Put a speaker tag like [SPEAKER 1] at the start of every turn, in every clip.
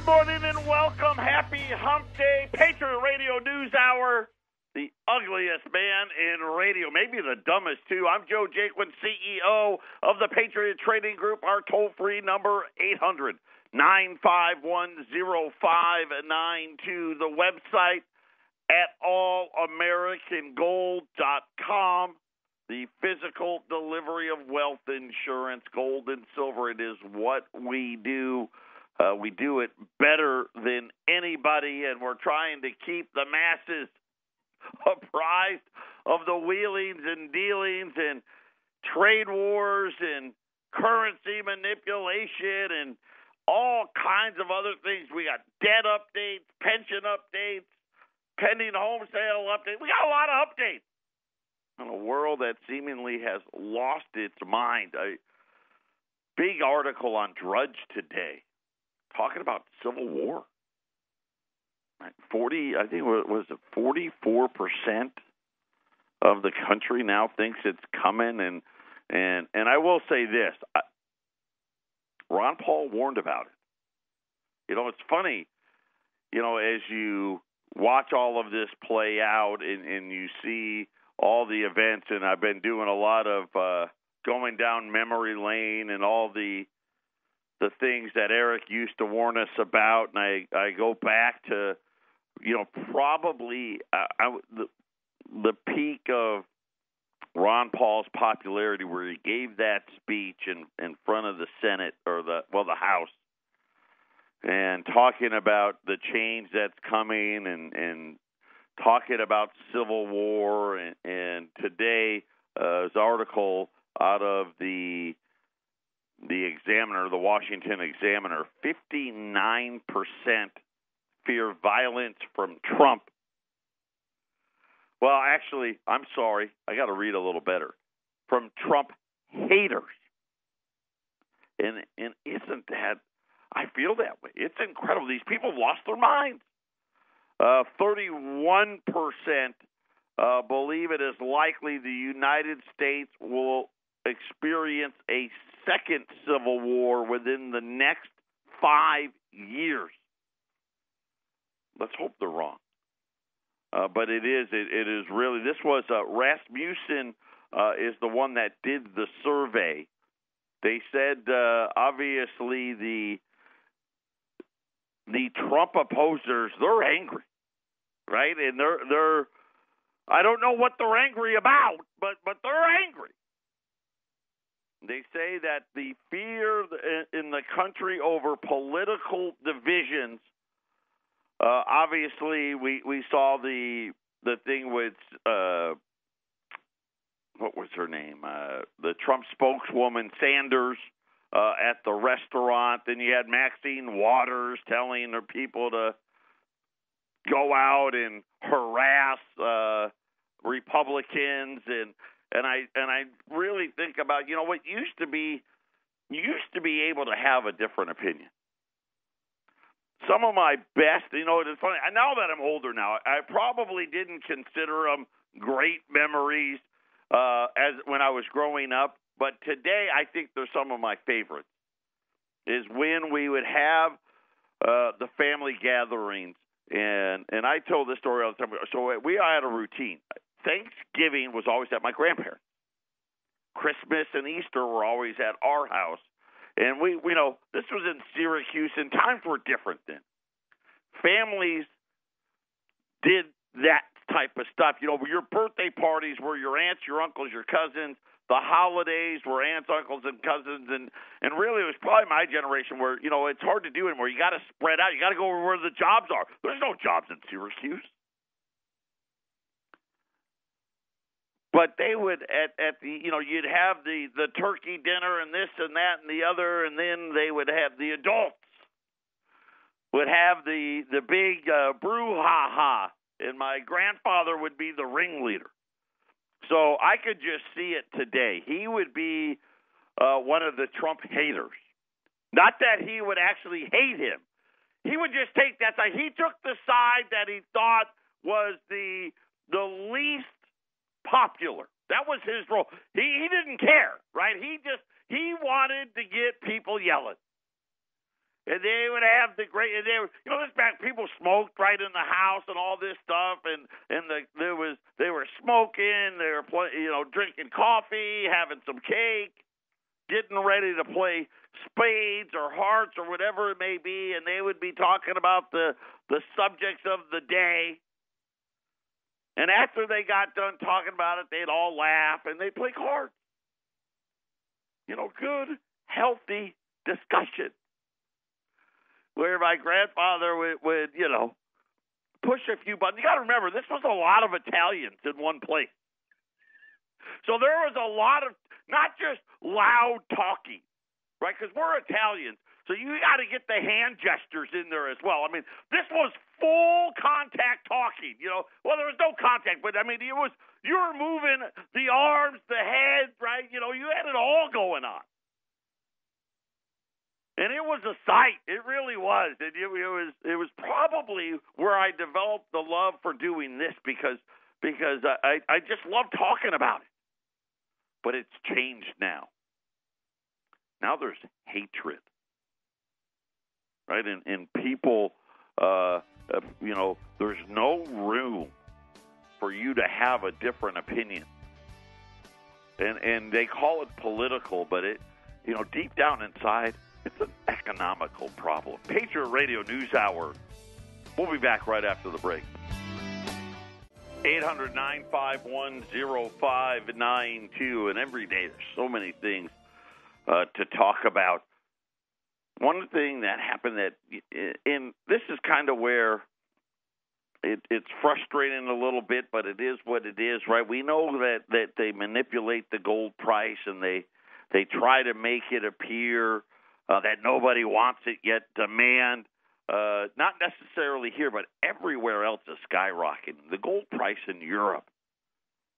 [SPEAKER 1] Good morning and welcome. Happy Hump Day. Patriot Radio News Hour. The ugliest man in radio, maybe the dumbest too. I'm Joe Jaquin, CEO of the Patriot Trading Group. Our toll-free number, 800-951-0592. The website at allamericangold.com. The physical delivery of wealth insurance, gold and silver. It is what we do. We do it better than anybody, and we're trying to keep the masses apprised of the wheelings and dealings and trade wars and currency manipulation and all kinds of other things. We got debt updates, pension updates, pending home sale updates. We got a lot of updates in a world that seemingly has lost its mind. A big article on Drudge today talking about Civil War. 44% of the country now thinks it's coming, and I will say this: Ron Paul warned about it. You know, it's funny. You know, as you watch all of this play out, and you see all the events, and I've been doing a lot of going down memory lane and all the things that Eric used to warn us about, and I go back to, you know, probably the peak of Ron Paul's popularity, where he gave that speech in front of the Senate or the House, and talking about the change that's coming and talking about Civil War. And today, his article out of the Examiner, the Washington Examiner, 59% fear violence from Trump. Well, actually, I'm sorry. I got to read a little better. From Trump haters. And isn't that, I feel that way. It's incredible. These people have lost their minds. 31% believe it is likely the United States will experience a second civil war within the next 5 years. Let's hope they're wrong. But it is really, this was Rasmussen is the one that did the survey. They said obviously the Trump opposers, they're angry, right? And they're I don't know what they're angry about, but they're angry. They say that the fear in the country over political divisions. Obviously, we saw the thing with what was her name? The Trump spokeswoman Sanders at the restaurant. Then you had Maxine Waters telling her people to go out and harass Republicans, and I really think about, you know, what used to be able to have a different opinion. Some of my best, you know, it's funny, now that I'm older now, I probably didn't consider them great memories as when I was growing up, but today I think they're some of my favorites, is when we would have the family gatherings, and I told this story all the time. So we had a routine. Thanksgiving was always at my grandparents'. Christmas and Easter were always at our house. And we know this was in Syracuse, and times were different then. Families did that type of stuff. You know, your birthday parties were your aunts, your uncles, your cousins. The holidays were aunts, uncles, and cousins. And really, it was probably my generation where, you know, it's hard to do anymore. You got to spread out. You got to go where the jobs are. There's no jobs in Syracuse. But they would at the, you know, you'd have the turkey dinner and this and that and the other, and then they would have the adults would have the big brouhaha, and my grandfather would be the ringleader. So I could just see it today. He would be one of the Trump haters. Not that he would actually hate him. He would just take that side. He took the side that he thought was the least popular. That was his role. He didn't care, right? He wanted to get people yelling. And they would have the great, and they were, this back people smoked right in the house and all this stuff, and they were smoking, they were drinking coffee, having some cake, getting ready to play spades or hearts or whatever it may be, and they would be talking about the subjects of the day. And after they got done talking about it, they'd all laugh and they'd play cards. Good, healthy discussion. Where my grandfather would push a few buttons. You got to remember, this was a lot of Italians in one place. So there was a lot of, not just loud talking, right? Because we're Italians. So you got to get the hand gestures in there as well. I mean, this was full contact talking, Well, there was no contact, but I mean, you were moving the arms, the head, right? You had it all going on. And it was a sight. It really was. It was probably where I developed the love for doing this because I just love talking about it. But it's changed now. Now there's hatred, right? And people, there's no room for you to have a different opinion. And they call it political, but deep down inside, it's an economical problem. Patriot Radio News Hour. We'll be back right after the break. 800-951-0592. And every day there's so many things to talk about. One thing that happened and this is kind of where it's frustrating a little bit, but it is what it is, right? We know that they manipulate the gold price and they try to make it appear that nobody wants it, yet demand, not necessarily here, but everywhere else is skyrocketing. The gold price in Europe,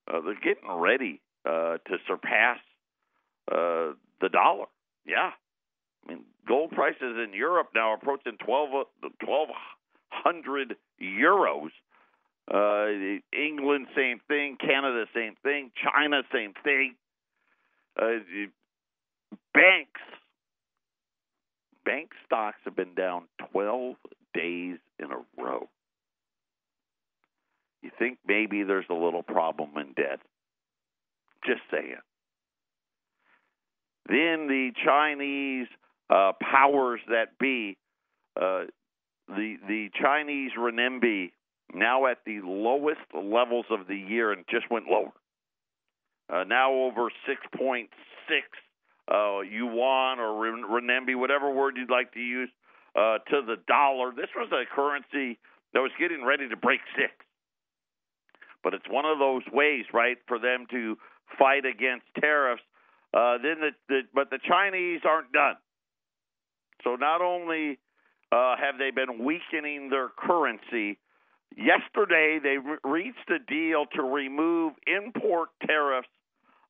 [SPEAKER 1] they're getting ready to surpass the dollar. Yeah. I mean, gold prices in Europe now are approaching 1,200 euros. England, same thing. Canada, same thing. China, same thing. Bank stocks have been down 12 days in a row. You think maybe there's a little problem in debt? Just saying. Then the Chinese powers that be, the Chinese renminbi, now at the lowest levels of the year and just went lower. Now over 6.6 yuan or renminbi, whatever word you'd like to use, to the dollar. This was a currency that was getting ready to break 6. But it's one of those ways, right, for them to fight against tariffs. But the Chinese aren't done. So not only have they been weakening their currency, yesterday they reached a deal to remove import tariffs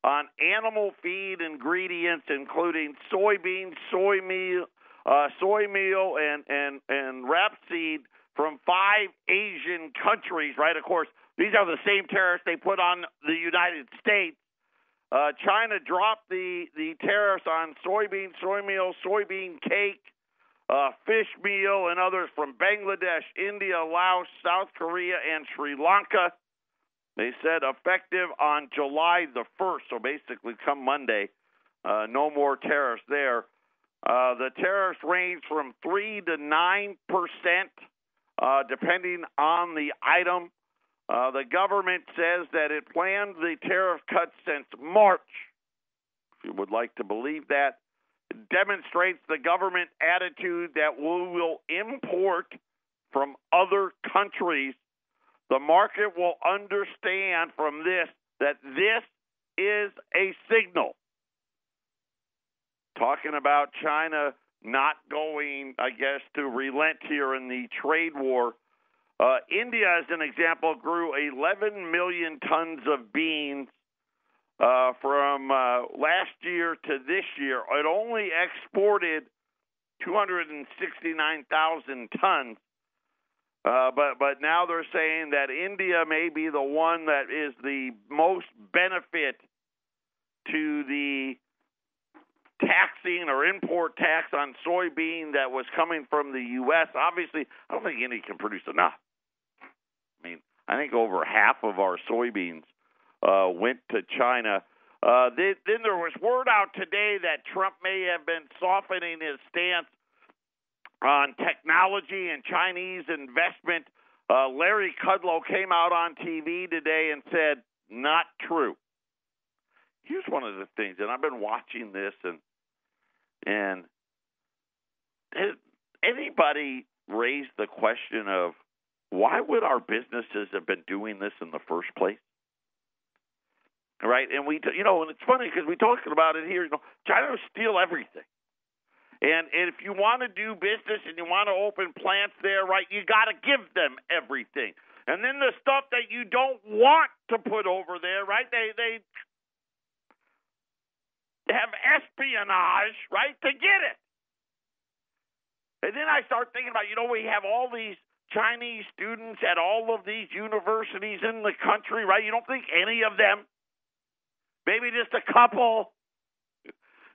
[SPEAKER 1] on animal feed ingredients, including soybeans, soy meal, and rapeseed from 5 Asian countries. Right, of course, these are the same tariffs they put on the United States. China dropped the tariffs on soybean, soy meal, soybean cake, fish meal, and others from Bangladesh, India, Laos, South Korea, and Sri Lanka. They said effective on July the 1st, so basically come Monday, no more tariffs there. The tariffs range from 3 to 9%, depending on the item. The government says that it planned the tariff cuts since March. If you would like to believe that, it demonstrates the government attitude that we will import from other countries. The market will understand from this that this is a signal. Talking about China not going, I guess, to relent here in the trade war. India, as an example, grew 11 million tons of beans from last year to this year. It only exported 269,000 tons. But now they're saying that India may be the one that is the most benefit to the taxing or import tax on soybean that was coming from the U.S. Obviously, I don't think India can produce enough. I mean, I think over half of our soybeans went to China. Then there was word out today that Trump may have been softening his stance on technology and Chinese investment. Larry Kudlow came out on TV today and said, not true. Here's one of the things, and I've been watching this, and anybody raised the question of why would our businesses have been doing this in the first place? Right? And and it's funny because we talking about it here. China will steal everything. And if you want to do business and you want to open plants there, right, you got to give them everything. And then the stuff that you don't want to put over there, right, they have espionage, right, to get it. And then I start thinking about, we have all these Chinese students at all of these universities in the country, right? You don't think any of them, maybe just a couple,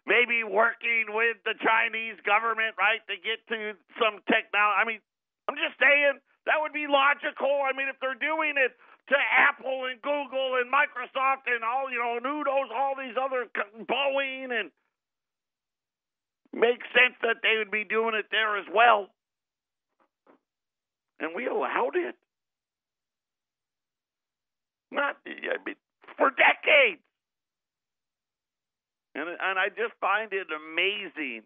[SPEAKER 1] maybe working with the Chinese government, right, to get to some technology. I mean, I'm just saying that would be logical. I mean, if they're doing it to Apple and Google and Microsoft and all, Nudos, all these other, Boeing, and makes sense that they would be doing it there as well. And we allowed it. For decades. And I just find it amazing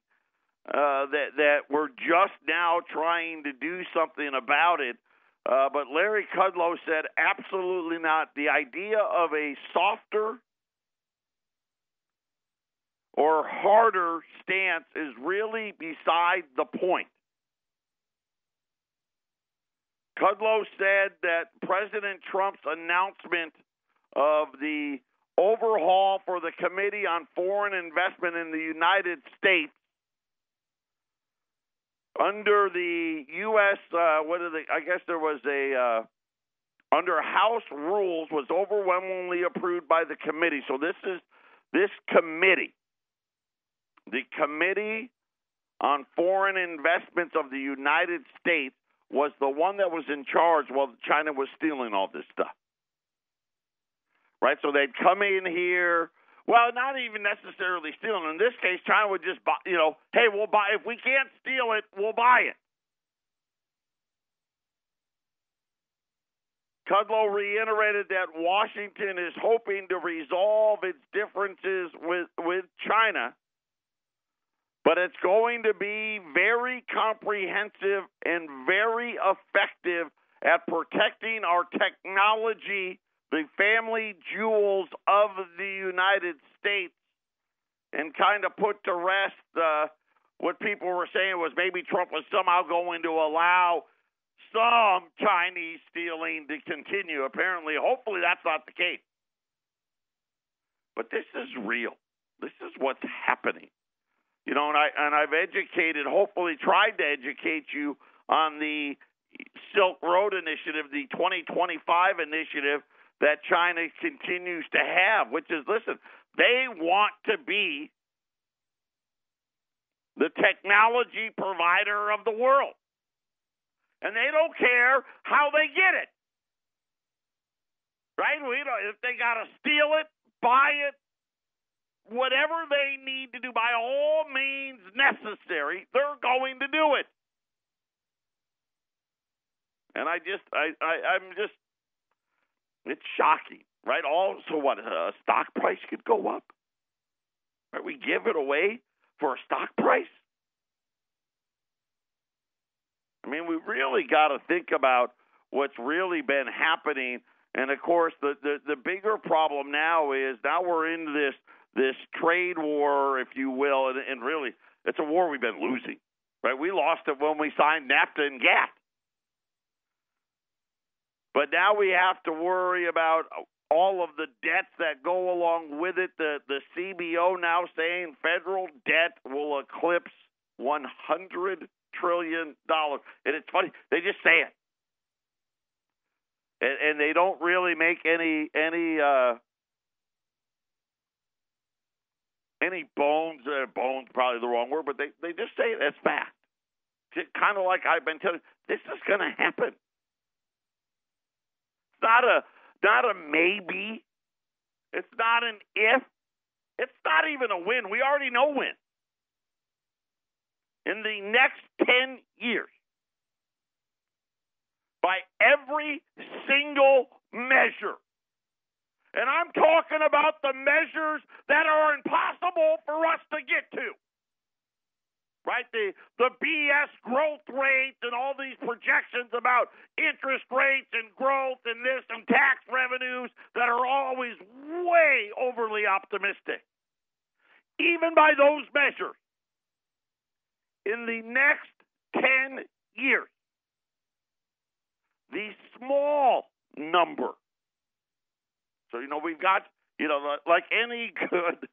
[SPEAKER 1] that we're just now trying to do something about it. But Larry Kudlow said absolutely not. The idea of a softer or harder stance is really beside the point. Kudlow said that President Trump's announcement of the overhaul for the Committee on Foreign Investment in the United States under the U.S., I guess there was under House rules, was overwhelmingly approved by the committee. So this committee, the Committee on Foreign Investments of the United States, was the one that was in charge while China was stealing all this stuff. Right? So they'd come in here, well, not even necessarily stealing. In this case, China would just buy, hey, we'll buy, if we can't steal it, we'll buy it. Kudlow reiterated that Washington is hoping to resolve its differences with China, but it's going to be very comprehensive and very effective at protecting our technology, the family jewels of the United States, and kind of put to rest what people were saying was maybe Trump was somehow going to allow some Chinese stealing to continue. Apparently, hopefully that's not the case. But this is real. This is what's happening. And I've educated, hopefully tried to educate you on the Silk Road Initiative, the 2025 initiative that China continues to have, which is, listen, they want to be the technology provider of the world. And they don't care how they get it. Right? If they got to steal it, buy it, whatever they need to do by all means necessary, they're going to do it. And I'm just, it's shocking, right? Also, what, a stock price could go up? Right? We give it away for a stock price? I mean, we really got to think about what's really been happening. And, of course, the bigger problem now is we're in this trade war, if you will, and really it's a war we've been losing. Right? We lost it when we signed NAFTA and GATT. But now we have to worry about all of the debts that go along with it. The CBO now saying federal debt will eclipse $100 trillion. And it's funny, they just say it. And they don't really make any any bones, bones probably the wrong word, but they just say it as fact. Kind of like I've been telling you, this is going to happen. It's not a maybe. It's not an if. It's not even a when. We already know when. In the next 10 years, by every single measure, and I'm talking about the measures that are impossible for us to get to. Right? The BS growth rates and all these projections about interest rates and growth and this and tax revenues that are always way overly optimistic. Even by those measures, in the next 10 years, the small number. So, we've got, like any good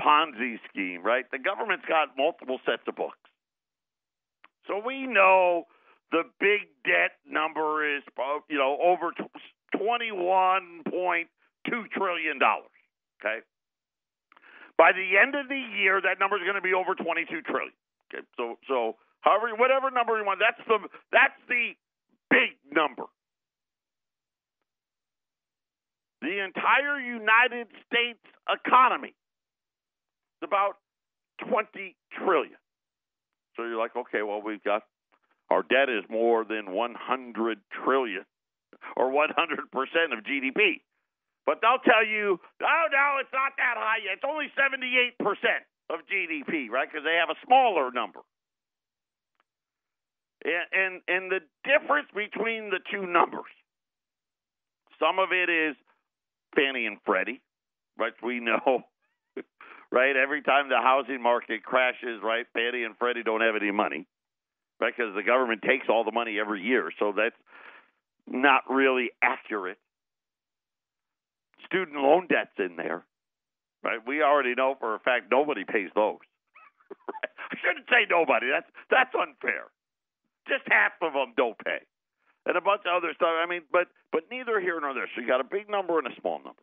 [SPEAKER 1] Ponzi scheme, right? The government's got multiple sets of books. So we know the big debt number is, over $21.2 trillion, okay? By the end of the year, that number is going to be over $22 trillion. Okay, so however, whatever number you want, that's the big number. The entire United States economy is about $20 trillion. So you're like, okay, well, we've got our debt is more than $100 trillion, or 100% of GDP. But they'll tell you, oh, no, it's not that high yet. It's only 78% of GDP, right? Because they have a smaller number. And the difference between the two numbers, some of it is Fannie and Freddie, right? We know, right? Every time the housing market crashes, right, Fannie and Freddie don't have any money, right? Because the government takes all the money every year. So that's not really accurate. Student loan debt's in there, right? We already know for a fact nobody pays those. I shouldn't say nobody. That's unfair. Just half of them don't pay. And a bunch of other stuff. I mean, but neither here nor there. So you got a big number and a small number.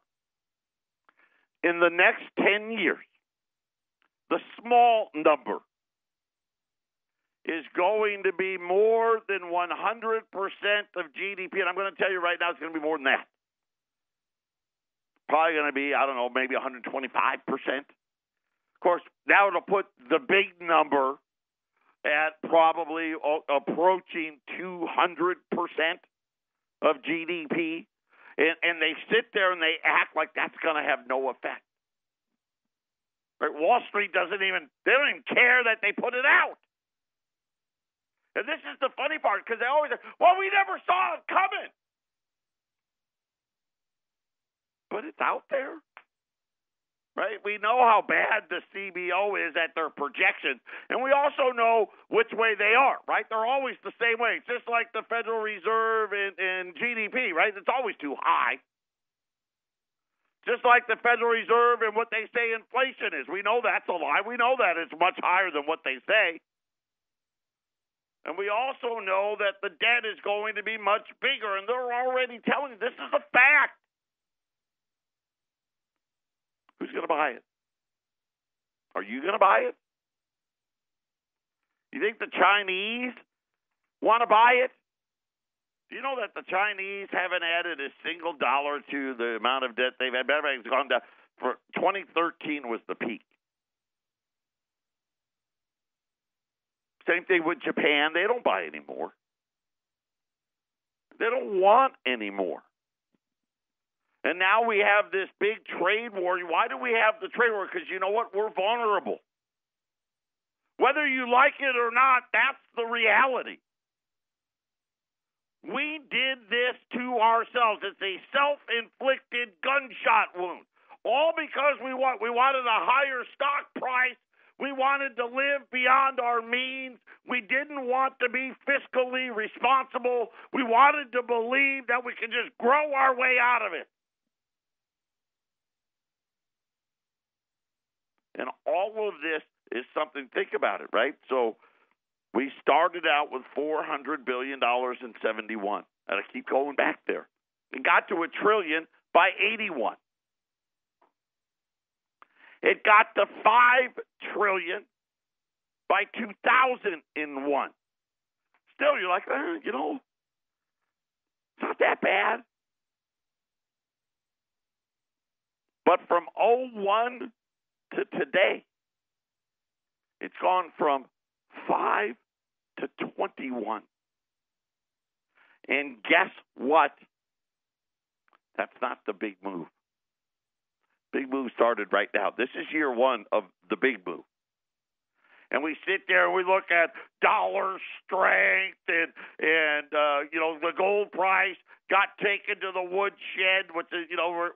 [SPEAKER 1] In the next 10 years, the small number is going to be more than 100% of GDP. And I'm going to tell you right now, it's going to be more than that. Probably going to be, I don't know, maybe 125%. Of course, now it'll put the big number at probably approaching 200% of GDP. And they sit there and they act like that's going to have no effect. Right? Wall Street they don't even care that they put it out. And this is the funny part, because they always say, well, we never saw it coming. But it's out there, right? We know how bad the CBO is at their projections, and we also know which way they are, right? They're always the same way. It's just like the Federal Reserve and GDP, right? It's always too high. Just like the Federal Reserve and what they say inflation is. We know that's a lie. We know that it's much higher than what they say. And we also know that the debt is going to be much bigger, and they're already telling you this is a fact. Who's going to buy it? Are you going to buy it? You think the Chinese want to buy it? Do you know that the Chinese haven't added a single dollar to the amount of debt they've had? Everything's gone down. For 2013 was the peak. Same thing with Japan. They don't buy anymore. They don't want anymore. And now we have this big trade war. Why do we have the trade war? Because you know what? We're vulnerable. Whether you like it or not, that's the reality. We did this to ourselves. It's a self-inflicted gunshot wound. All because we wanted a higher stock price. We wanted to live beyond our means. We didn't want to be fiscally responsible. We wanted to believe that we could just grow our way out of it. And all of this is something, think about it, right? So we started out with $400 billion in 71. And I keep going back there. It got to $1 trillion by 81. It got to $5 trillion by 2001. Still, you're like, it's not that bad. But from '01 to today, it's gone from 5 to 21. And guess what? That's not the big move. Big move started right now. This is year one of the big move. And we sit there and we look at dollar strength and the gold price got taken to the woodshed, which is,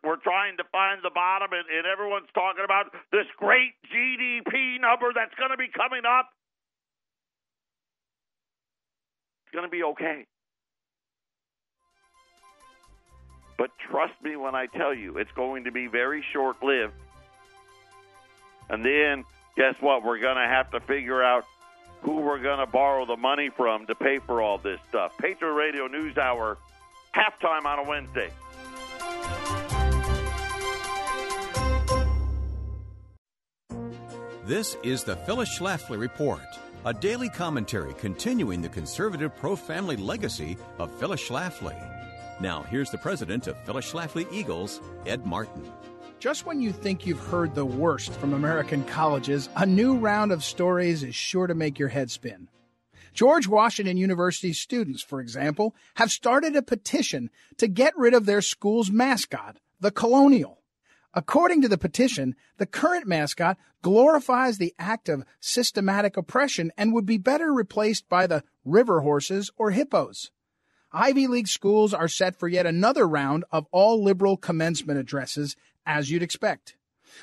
[SPEAKER 1] we're trying to find the bottom, and everyone's talking about this great GDP number that's going to be coming up. It's going to be okay. But trust me when I tell you, it's going to be very short-lived. And then, guess what? We're going to have to figure out who we're going to borrow the money from to pay for all this stuff. Patriot Radio News Hour, halftime on a Wednesday.
[SPEAKER 2] This is the Phyllis Schlafly Report, a daily commentary continuing the conservative pro-family legacy of Phyllis Schlafly. Now, here's the president of Phyllis Schlafly Eagles, Ed Martin.
[SPEAKER 3] Just when you think you've heard the worst from American colleges, a new round of stories is sure to make your head spin. George Washington University students, for example, have started a petition to get rid of their school's mascot, the Colonial. According to the petition, the current mascot glorifies the act of systematic oppression and would be better replaced by the river horses or hippos. Ivy League schools are set for yet another round of all-liberal commencement addresses, as you'd expect.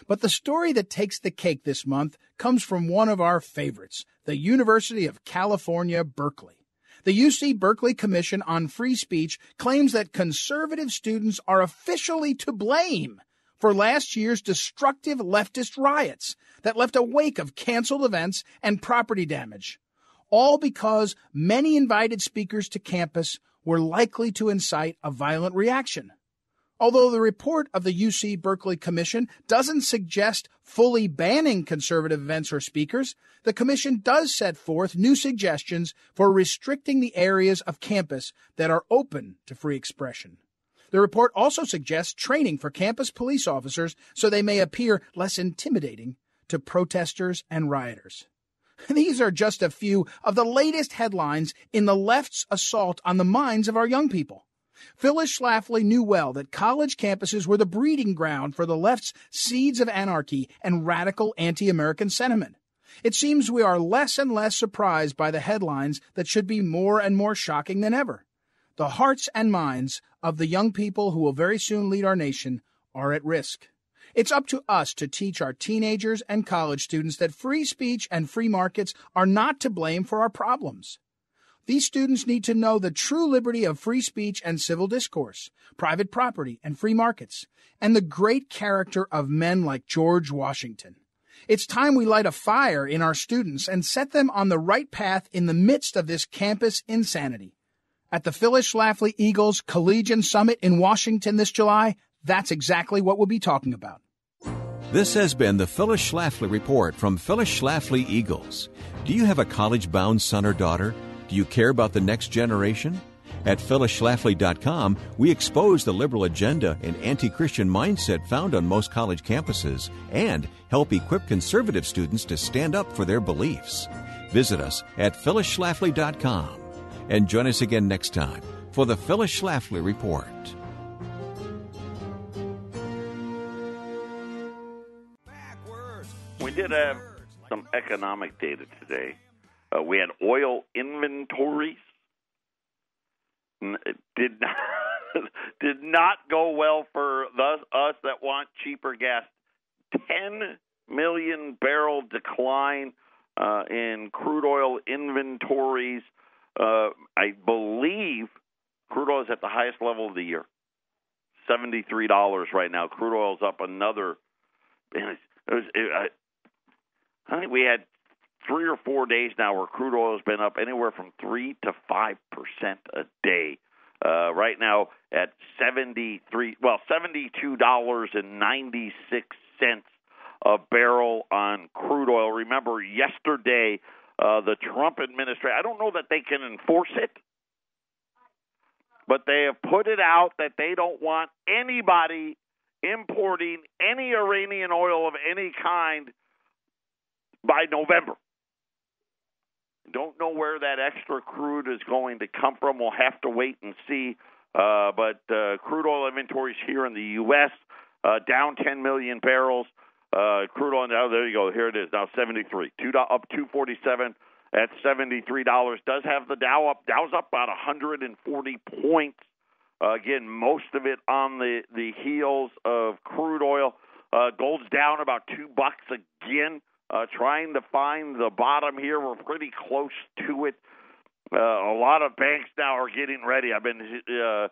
[SPEAKER 3] But the story that takes the cake this month comes from one of our favorites, the University of California, Berkeley. The UC Berkeley Commission on Free Speech claims that conservative students are officially to blame for last year's destructive leftist riots that left a wake of canceled events and property damage, all because many invited speakers to campus were likely to incite a violent reaction. Although the report of the UC Berkeley Commission doesn't suggest fully banning conservative events or speakers, the Commission does set forth new suggestions for restricting the areas of campus that are open to free expression. The report also suggests training for campus police officers so they may appear less intimidating to protesters and rioters. These are just a few of the latest headlines in the left's assault on the minds of our young people. Phyllis Schlafly knew well that college campuses were the breeding ground for the left's seeds of anarchy and radical anti-American sentiment. It seems we are less and less surprised by the headlines that should be more and more shocking than ever. The hearts and minds of the young people who will very soon lead our nation are at risk. It's up to us to teach our teenagers and college students that free speech and free markets are not to blame for our problems. These students need to know the true liberty of free speech and civil discourse, private property and free markets, and the great character of men like George Washington. It's time we light a fire in our students and set them on the right path in the midst of this campus insanity. At the Phyllis Schlafly Eagles Collegian Summit in Washington this July, that's exactly what we'll be talking about.
[SPEAKER 2] This has been the Phyllis Schlafly Report from Phyllis Schlafly Eagles. Do you have a college-bound son or daughter? Do you care about the next generation? At phyllisschlafly.com, we expose the liberal agenda and anti-Christian mindset found on most college campuses and help equip conservative students to stand up for their beliefs. Visit us at phyllisschlafly.com and join us again next time for the Phyllis Schlafly Report.
[SPEAKER 1] We did have some economic data today. We had oil inventories. It did not go well for us that want cheaper gas. 10 million barrel decline in crude oil inventories. I believe crude oil is at the highest level of the year. $73 right now. Crude oil is up another. I think we had 3 or 4 days now where crude oil has been up anywhere from 3 to 5% a day. Right now at $72.96 a barrel on crude oil. Remember, yesterday, the Trump administration, I don't know that they can enforce it, but they have put it out that they don't want anybody importing any Iranian oil of any kind by November. Don't know where that extra crude is going to come from. We'll have to wait and see. But crude oil inventories here in the U.S., down 10 million barrels. Crude oil now, there you go. Here it is now, 73. Up 247 at $73. Does have the Dow up. Dow's up about 140 points. Again, most of it on the heels of crude oil. Gold's down about $2 again. Trying to find the bottom here. We're pretty close to it. A lot of banks now are getting ready. I've been a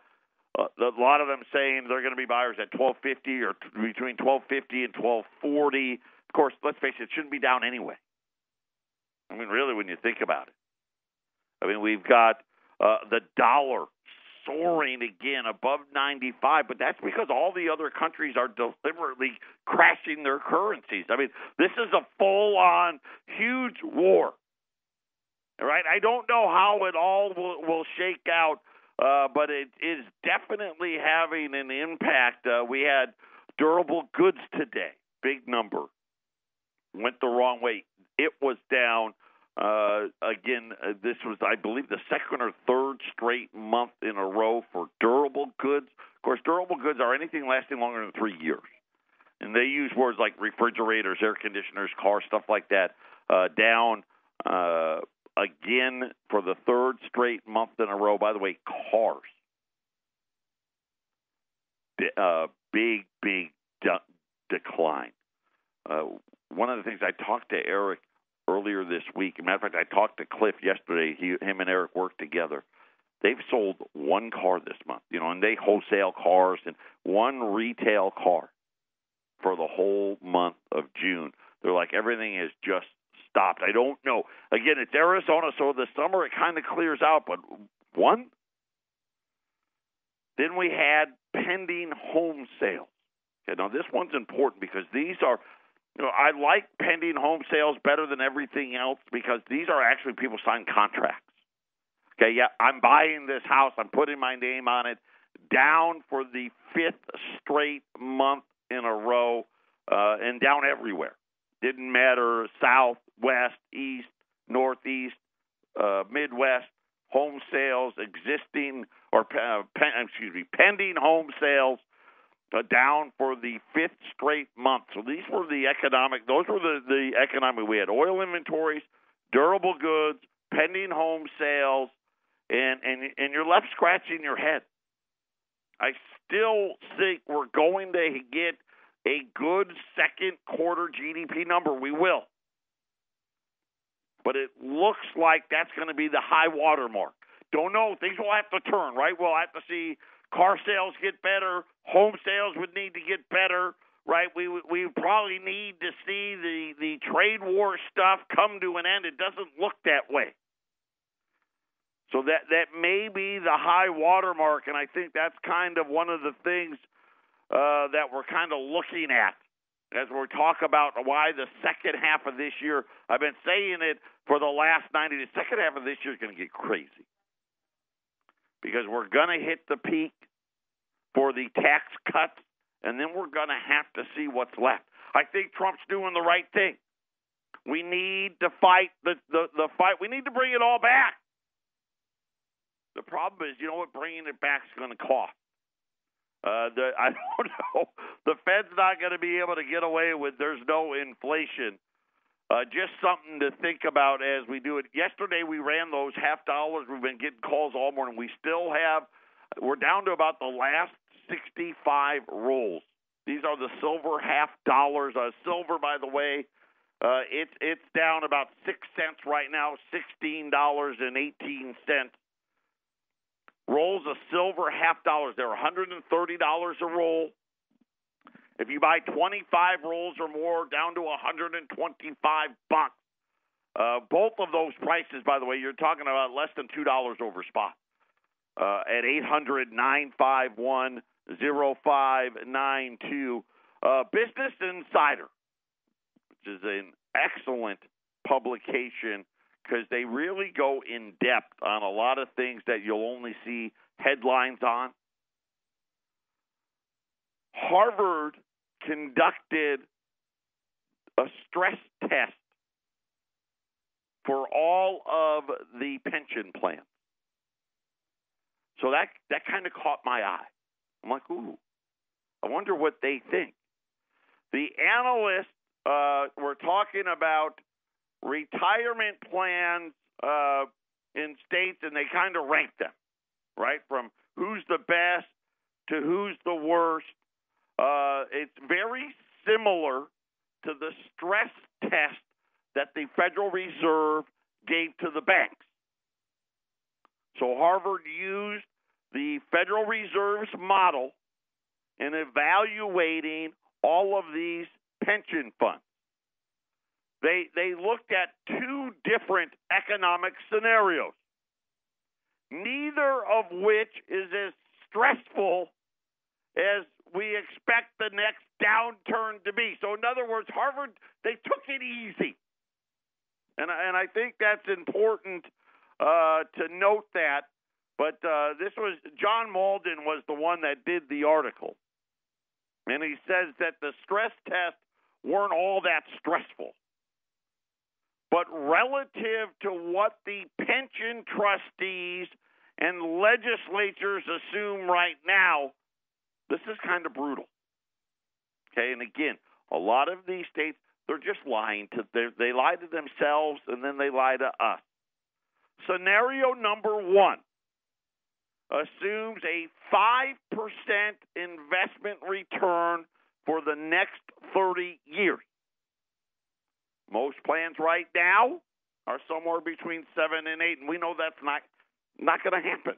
[SPEAKER 1] lot of them saying they're going to be buyers at $12.50 or between $12.50 and $12.40. Of course, let's face it, it shouldn't be down anyway. I mean, really, when you think about it. I mean, we've got the dollar soaring again above 95, but that's because all the other countries are deliberately crashing their currencies. I mean, this is a full-on huge war. All right, I don't know how it all will shake out, but it is definitely having an impact. We had durable goods today, big number, went the wrong way. It was down. Again, this was, I believe, the second or third straight month in a row for durable goods. Of course, durable goods are anything lasting longer than 3 years. And they use words like refrigerators, air conditioners, cars, stuff like that, down again for the third straight month in a row. By the way, cars, big decline. One of the things I talked to Eric earlier this week. As a matter of fact, I talked to Cliff yesterday. Him and Eric worked together. They've sold one car this month, and they wholesale cars, and one retail car for the whole month of June. They're like, everything has just stopped. I don't know. Again, it's Arizona, so the summer it kind of clears out, but one. Then we had pending home sales. Okay, now this one's important because these are, I like pending home sales better than everything else because these are actually people signing contracts. Okay, yeah, I'm buying this house. I'm putting my name on it. Down for the fifth straight month in a row, and down everywhere. Didn't matter south, west, east, northeast, Midwest. Home sales existing or pending home sales down for the fifth straight month. So these were those were the economic. We had oil inventories, durable goods, pending home sales, and you're left scratching your head. I still think we're going to get a good second quarter GDP number. We will. But it looks like that's going to be the high water mark. Don't know. Things will have to turn, right? We'll have to see car sales get better. Home sales would need to get better, right? We probably need to see the trade war stuff come to an end. It doesn't look that way. So that may be the high water mark, and I think that's kind of one of the things that we're kind of looking at as we talk about why the second half of this year, I've been saying it for the last 90 days, the second half of this year is going to get crazy. Because we're going to hit the peak for the tax cuts, and then we're going to have to see what's left. I think Trump's doing the right thing. We need to fight the fight. We need to bring it all back. The problem is, what bringing it back is going to cost. I don't know. The Fed's not going to be able to get away with there's no inflation. Just something to think about as we do it. Yesterday we ran those half dollars. We've been getting calls all morning. We're down to about the last 65 rolls. These are the silver half dollars. Silver, by the way, it's down about 6 cents right now, $16.18. Rolls of silver half dollars. They're $130 a roll. If you buy 25 rolls or more, down to $125. Both of those prices, by the way, you're talking about less than $2 over spot. At 800-951-0592. Business Insider is an excellent publication because they really go in depth on a lot of things that you'll only see headlines on. Harvard conducted a stress test for all of the pension plans. So that kind of caught my eye. I'm like, ooh, I wonder what they think. The analysts were talking about retirement plans in states, and they kind of ranked them, right, from who's the best to who's the worst. It's very similar to the stress test that the Federal Reserve gave to the banks. So Harvard used the Federal Reserve's model in evaluating all of these pension funds. They looked at two different economic scenarios, neither of which is as stressful as we expect the next downturn to be. So in other words, Harvard, they took it easy. And I think that's important to note that. But this was John Malden was the one that did the article. And he says that the stress tests weren't all that stressful. But relative to what the pension trustees and legislatures assume right now, this is kind of brutal. Okay, and again, a lot of these states, they're just lying they lie to themselves and then they lie to us. Scenario number one assumes a 5% investment return for the next 30 years. Most plans right now are somewhere between 7 and 8, and we know that's not going to happen.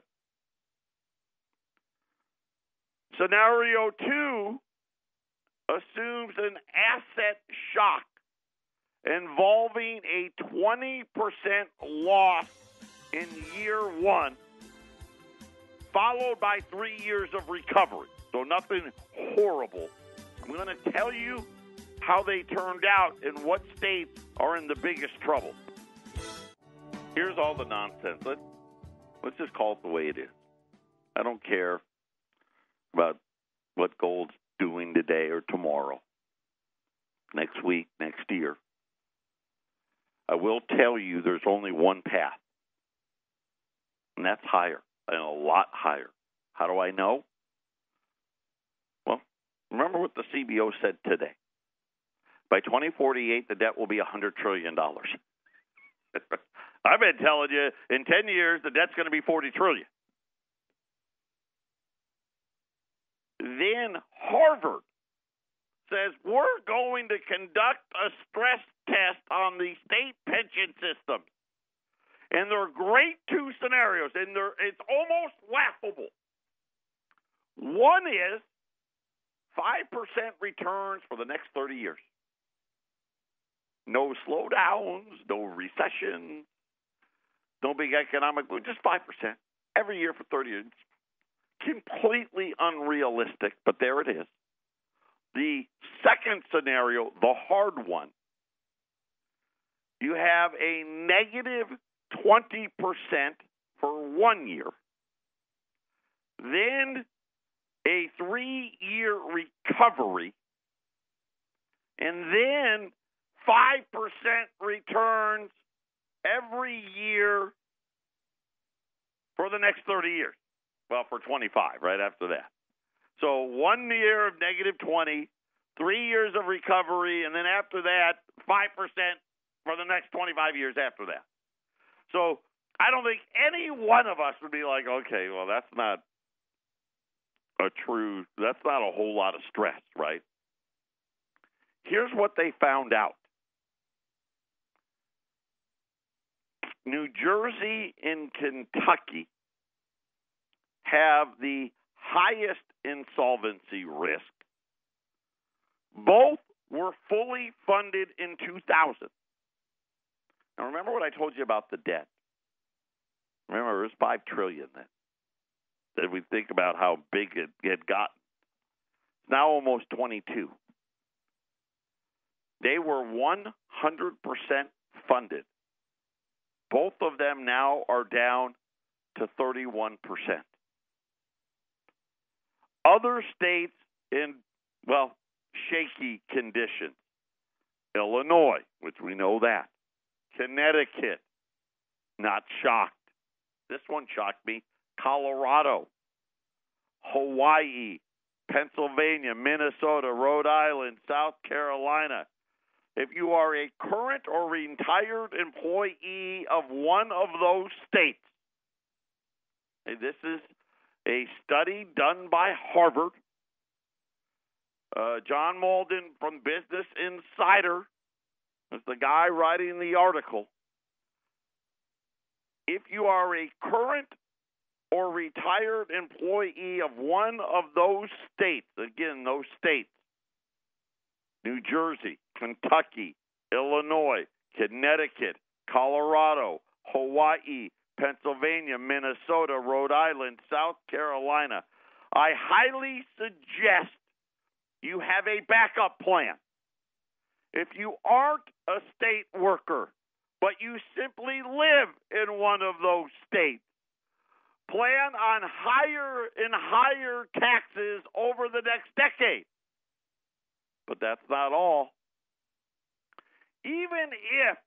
[SPEAKER 1] Scenario two assumes an asset shock involving a 20% loss in year one, followed by 3 years of recovery. So nothing horrible. I'm going to tell you how they turned out and what states are in the biggest trouble. Here's all the nonsense. Let's just call it the way it is. I don't care about what gold's doing today or tomorrow, next week, next year. I will tell you there's only one path, and that's higher, and a lot higher. How do I know? Well, remember what the CBO said today. By 2048, the debt will be $100 trillion. I've been telling you, in 10 years, the debt's going to be $40 trillion. Then Harvard says we're going to conduct a stress test on the state pension system. And there are great two scenarios, and it's almost laughable. One is 5% returns for the next 30 years. No slowdowns, no recession, no big economic boom, just 5% every year for 30 years. Completely unrealistic, but there it is. The second scenario, the hard one, you have a negative 20% for 1 year, then a 3-year recovery, and then 5% returns every year for the next 30 years. Well, for 25, right after that. So 1 year of negative 20, 3 years of recovery, and then after that, 5% for the next 25 years after that. So I don't think any one of us would be like, okay, well, that's not a whole lot of stress, right? Here's what they found out. New Jersey and Kentucky have the highest insolvency risk. Both were fully funded in 2000. Now, remember what I told you about the debt. Remember, it was $5 trillion then. That we think about how big it had gotten. It's now almost 22. They were 100% funded. Both of them now are down to 31%. Other states in, well, shaky conditions. Illinois, which we know that. Connecticut, not shocked. This one shocked me. Colorado, Hawaii, Pennsylvania, Minnesota, Rhode Island, South Carolina. If you are a current or retired employee of one of those states, and this is a study done by Harvard, John Malden from Business Insider is the guy writing the article. If you are a current or retired employee of one of those states, again, those states, New Jersey, Kentucky, Illinois, Connecticut, Colorado, Hawaii, Pennsylvania, Minnesota, Rhode Island, South Carolina, I highly suggest you have a backup plan. If you aren't a state worker, but you simply live in one of those states, plan on higher and higher taxes over the next decade. But that's not all. Even if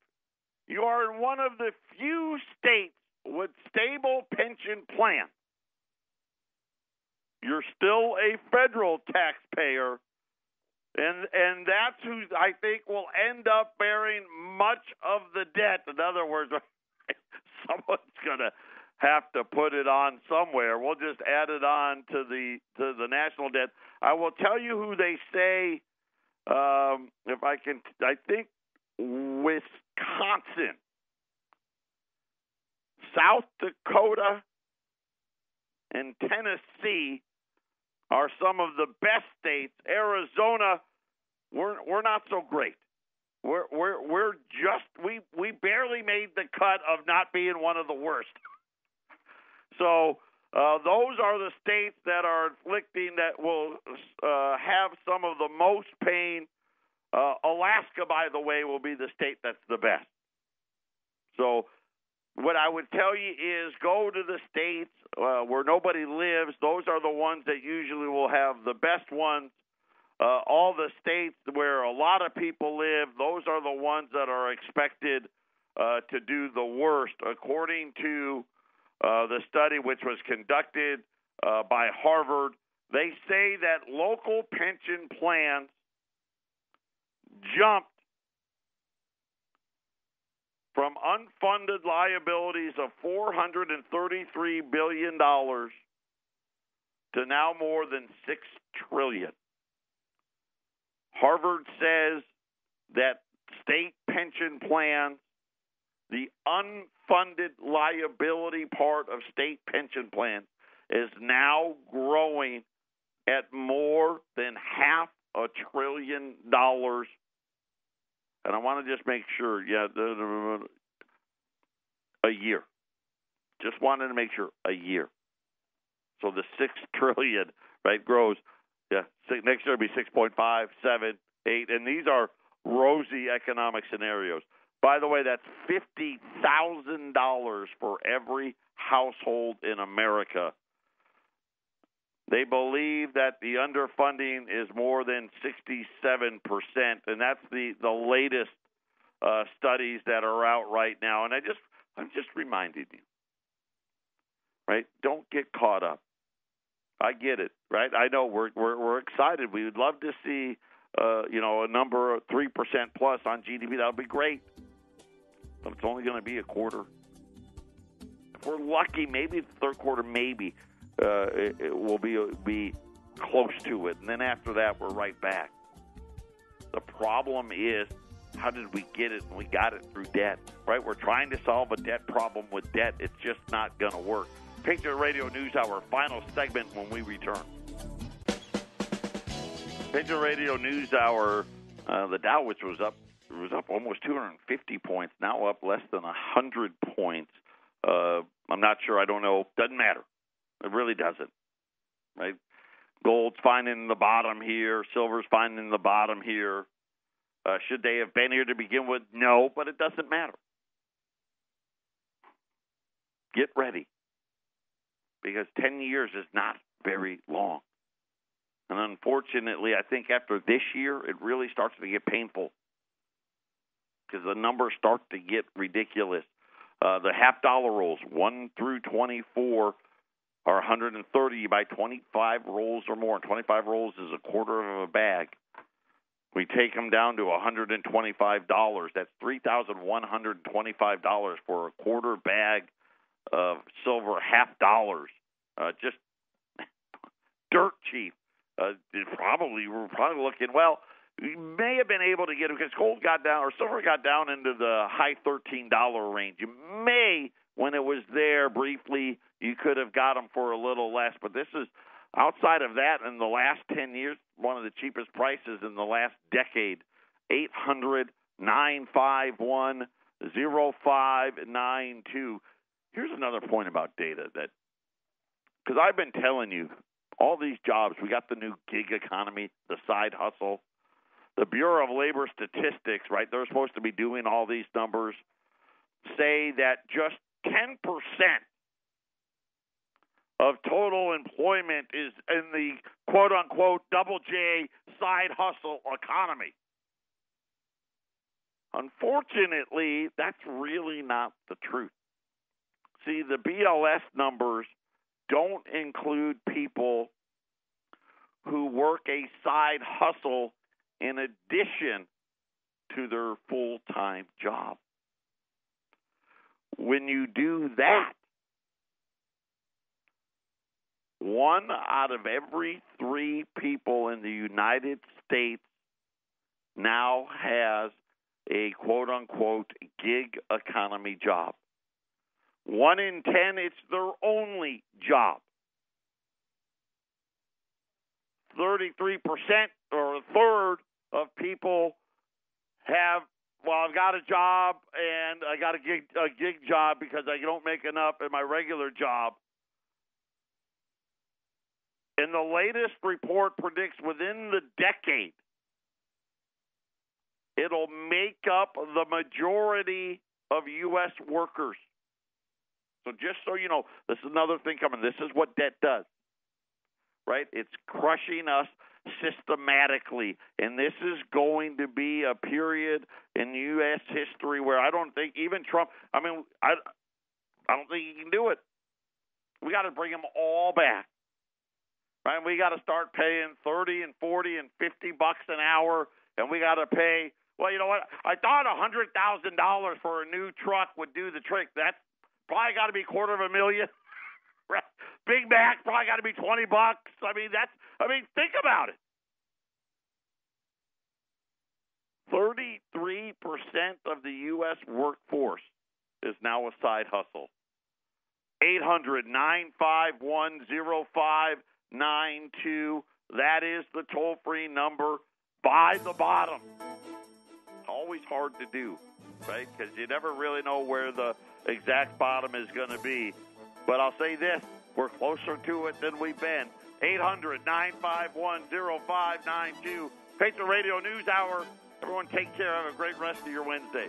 [SPEAKER 1] you are in one of the few states with stable pension plans, you're still a federal taxpayer, and that's who I think will end up bearing much of the debt. In other words, someone's going to have to put it on somewhere. We'll just add it on to the national debt. I will tell you who they say. If I can, I think Wisconsin, South Dakota, and Tennessee are some of the best states. Arizona, we're not so great. We're just we barely made the cut of not being one of the worst. So those are the states that are inflicting, that will have some of the most pain. Alaska, by the way, will be the state that's the best. So what I would tell you is go to the states where nobody lives. Those are the ones that usually will have the best ones. All the states where a lot of people live, those are the ones that are expected to do the worst. According to the study, which was conducted by Harvard, they say that local pension plans jumped from unfunded liabilities of $433 billion to now more than $6 trillion. Harvard says that state pension plans, the unfunded liability part of state pension plans, is now growing at more than $500 billion. And I want to just make sure, a year. Just wanted to make sure, a year. So the $6 trillion, right, grows. Yeah, next year will be 6.5, 7, 8, and these are rosy economic scenarios. By the way, that's $50,000 for every household in America. They believe that the underfunding is more than 67%, and that's the latest studies that are out right now. And I'm just reminding you, right? Don't get caught up. I get it, right? I know we're excited. We would love to see, a number of 3% plus on GDP. That would be great, but it's only going to be a quarter. If we're lucky, maybe the third quarter, maybe. It will be close to it, and then after that, we're right back. The problem is, how did we get it? And we got it through debt, right? We're trying to solve a debt problem with debt. It's just not going to work. Patriot Radio News Hour, final segment when we return. Patriot Radio News Hour, the Dow, which was up almost 250 points, now up less than 100 points. I'm not sure. I don't know. Doesn't matter. It really doesn't, right? Gold's finding the bottom here. Silver's finding the bottom here. Should they have been here to begin with? No, but it doesn't matter. Get ready, because 10 years is not very long. And unfortunately, I think after this year, it really starts to get painful because the numbers start to get ridiculous. The half-dollar rolls, 1 through 24, are 130. You buy 25 rolls or more. 25 rolls is a quarter of a bag. We take them down to $125. That's $3,125 for a quarter bag of silver half-dollars. Just dirt cheap. We're probably looking, well, we may have been able to get it because gold got down, or silver got down into the high $13 range. You may, when it was there briefly, you could have got them for a little less. But this is, outside of that, in the last 10 years, one of the cheapest prices in the last decade. 800-951-0592. Here's another point about data that, because I've been telling you, all these jobs, we got the new gig economy, the side hustle. The Bureau of Labor Statistics, right, they're supposed to be doing all these numbers, say that just 10% of total employment is in the quote-unquote double J side hustle economy. Unfortunately, that's really not the truth. See, the BLS numbers don't include people who work a side hustle in addition to their full-time job. When you do that, 1 out of every 3 people in the United States now has a quote-unquote gig economy job. 1 in 10, it's their only job. 33% or a third of people have, well, I've got a job and I got a gig job because I don't make enough in my regular job. And the latest report predicts within the decade, it'll make up the majority of U.S. workers. So just so you know, this is another thing coming. This is what debt does, right? It's crushing us systematically. And this is going to be a period in U.S. history where I don't think even Trump, I don't think he can do it. We got to bring them all back, right? We got to start paying $30 and $40 and $50 an hour, and we got to pay, well, you know what? I thought $100,000 for a new truck would do the trick. That's probably got to be $250,000. Big Mac probably got to be $20. Think about it. 33% of the U.S. workforce is now a side hustle. 800-951-0592. That is the toll-free number. Buy the bottom. Always hard to do, right? Because you never really know where the exact bottom is going to be. But I'll say this, we're closer to it than we've been. 800-951-0592. Patriot Radio News Hour. Everyone take care. Have a great rest of your Wednesday.